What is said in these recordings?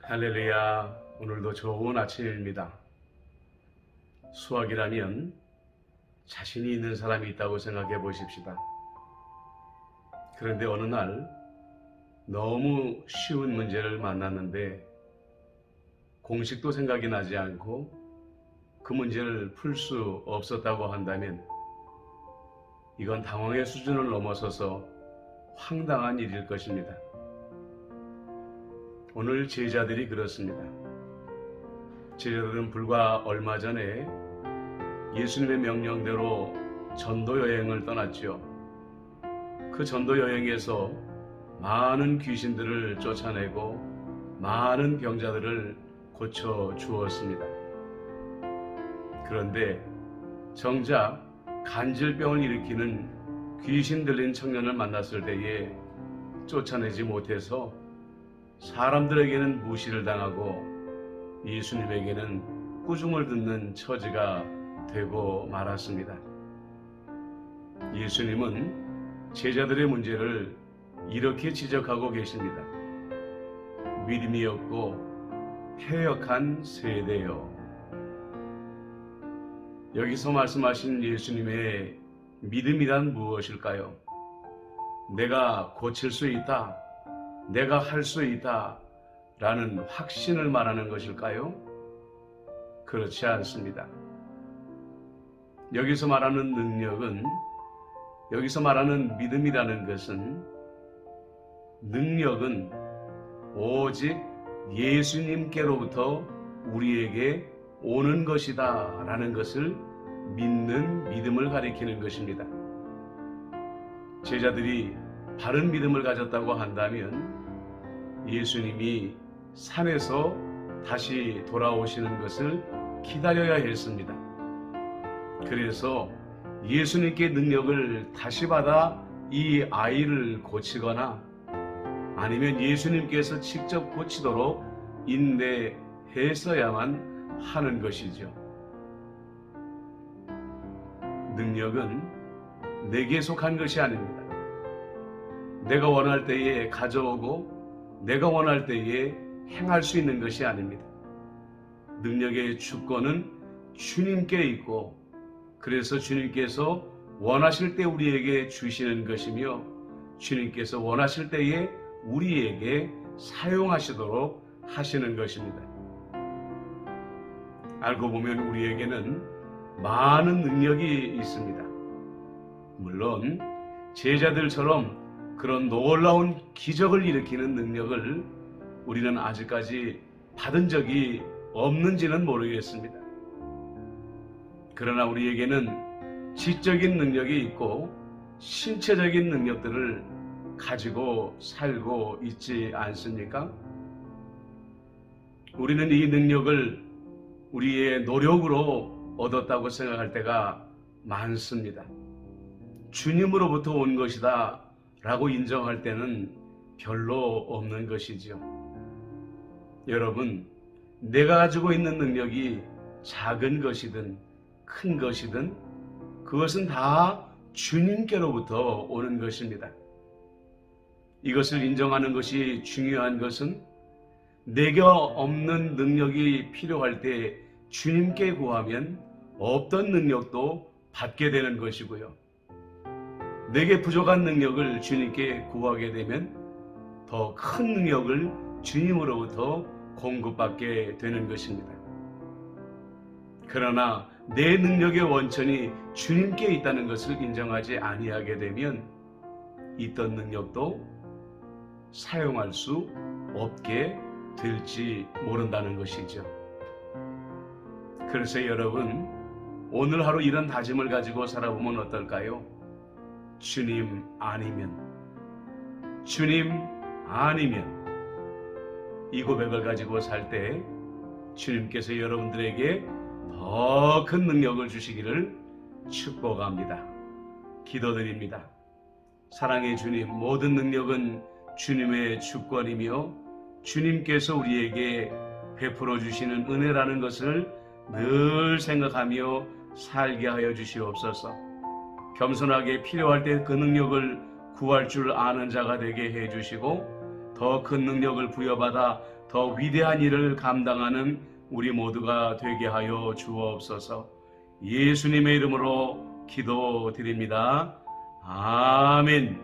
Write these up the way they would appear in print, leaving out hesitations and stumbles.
할렐루야, 오늘도 좋은 아침입니다. 수학이라면 자신이 있는 사람이 있다고 생각해 보십시다. 그런데 어느 날 너무 쉬운 문제를 만났는데 공식도 생각이 나지 않고 그 문제를 풀 수 없었다고 한다면 이건 당황의 수준을 넘어서서 황당한 일일 것입니다. 오늘 제자들이 그렇습니다. 제자들은 불과 얼마 전에 예수님의 명령대로 전도 여행을 떠났죠. 그 전도 여행에서 많은 귀신들을 쫓아내고 많은 병자들을 고쳐 주었습니다. 그런데 정작 간질병을 일으키는 귀신 들린 청년을 만났을 때에 쫓아내지 못해서 사람들에게는 무시를 당하고 예수님에게는 꾸중을 듣는 처지가 되고 말았습니다. 예수님은 제자들의 문제를 이렇게 지적하고 계십니다. 믿음이 없고 패역한 세대요. 여기서 말씀하신 예수님의 믿음이란 무엇일까요? 내가 고칠 수 있다, 내가 할 수 있다 라는 확신을 말하는 것일까요? 그렇지 않습니다. 여기서 말하는 능력은, 여기서 말하는 믿음이라는 것은, 능력은 오직 예수님께로부터 우리에게 오는 것이다 라는 것을 믿는 믿음을 가리키는 것입니다. 제자들이 바른 믿음을 가졌다고 한다면 예수님이 산에서 다시 돌아오시는 것을 기다려야 했습니다. 그래서 예수님께 능력을 다시 받아 이 아이를 고치거나 아니면 예수님께서 직접 고치도록 인내했어야만 하는 것이죠. 능력은 내게 속한 것이 아닙니다. 내가 원할 때에 가져오고 내가 원할 때에 행할 수 있는 것이 아닙니다. 능력의 주권은 주님께 있고 그래서 주님께서 원하실 때 우리에게 주시는 것이며 주님께서 원하실 때에 우리에게 사용하시도록 하시는 것입니다. 알고 보면 우리에게는 많은 능력이 있습니다. 물론 제자들처럼 그런 놀라운 기적을 일으키는 능력을 우리는 아직까지 받은 적이 없는지는 모르겠습니다. 그러나 우리에게는 지적인 능력이 있고 신체적인 능력들을 가지고 살고 있지 않습니까? 우리는 이 능력을 우리의 노력으로 얻었다고 생각할 때가 많습니다. 주님으로부터 온 것이다 라고 인정할 때는 별로 없는 것이죠. 여러분, 내가 가지고 있는 능력이 작은 것이든 큰 것이든 그것은 다 주님께로부터 오는 것입니다. 이것을 인정하는 것이 중요한 것은 내게 없는 능력이 필요할 때 주님께 구하면 없던 능력도 받게 되는 것이고요. 내게 부족한 능력을 주님께 구하게 되면 더 큰 능력을 주님으로부터 공급받게 되는 것입니다. 그러나 내 능력의 원천이 주님께 있다는 것을 인정하지 아니하게 되면 있던 능력도 사용할 수 없게 될지 모른다는 것이죠. 그래서 여러분, 오늘 하루 이런 다짐을 가지고 살아보면 어떨까요? 주님 아니면, 주님 아니면, 이 고백을 가지고 살 때 주님께서 여러분들에게 더 큰 능력을 주시기를 축복합니다. 기도드립니다. 사랑의 주님, 모든 능력은 주님의 주권이며 주님께서 우리에게 베풀어 주시는 은혜라는 것을 늘 생각하며 살게 하여 주시옵소서. 겸손하게 필요할 때 그 능력을 구할 줄 아는 자가 되게 해주시고 더 큰 능력을 부여받아 더 위대한 일을 감당하는 우리 모두가 되게 하여 주옵소서. 예수님의 이름으로 기도드립니다. 아멘.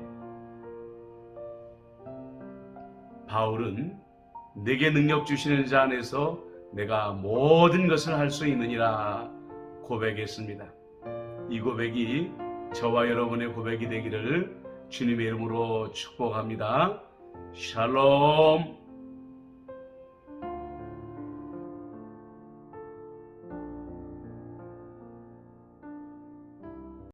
바울은 내게 능력 주시는 자 안에서 내가 모든 것을 할 수 있느니라 고백했습니다. 이 고백이 저와 여러분의 고백이 되기를 주님의 이름으로 축복합니다. 샬롬.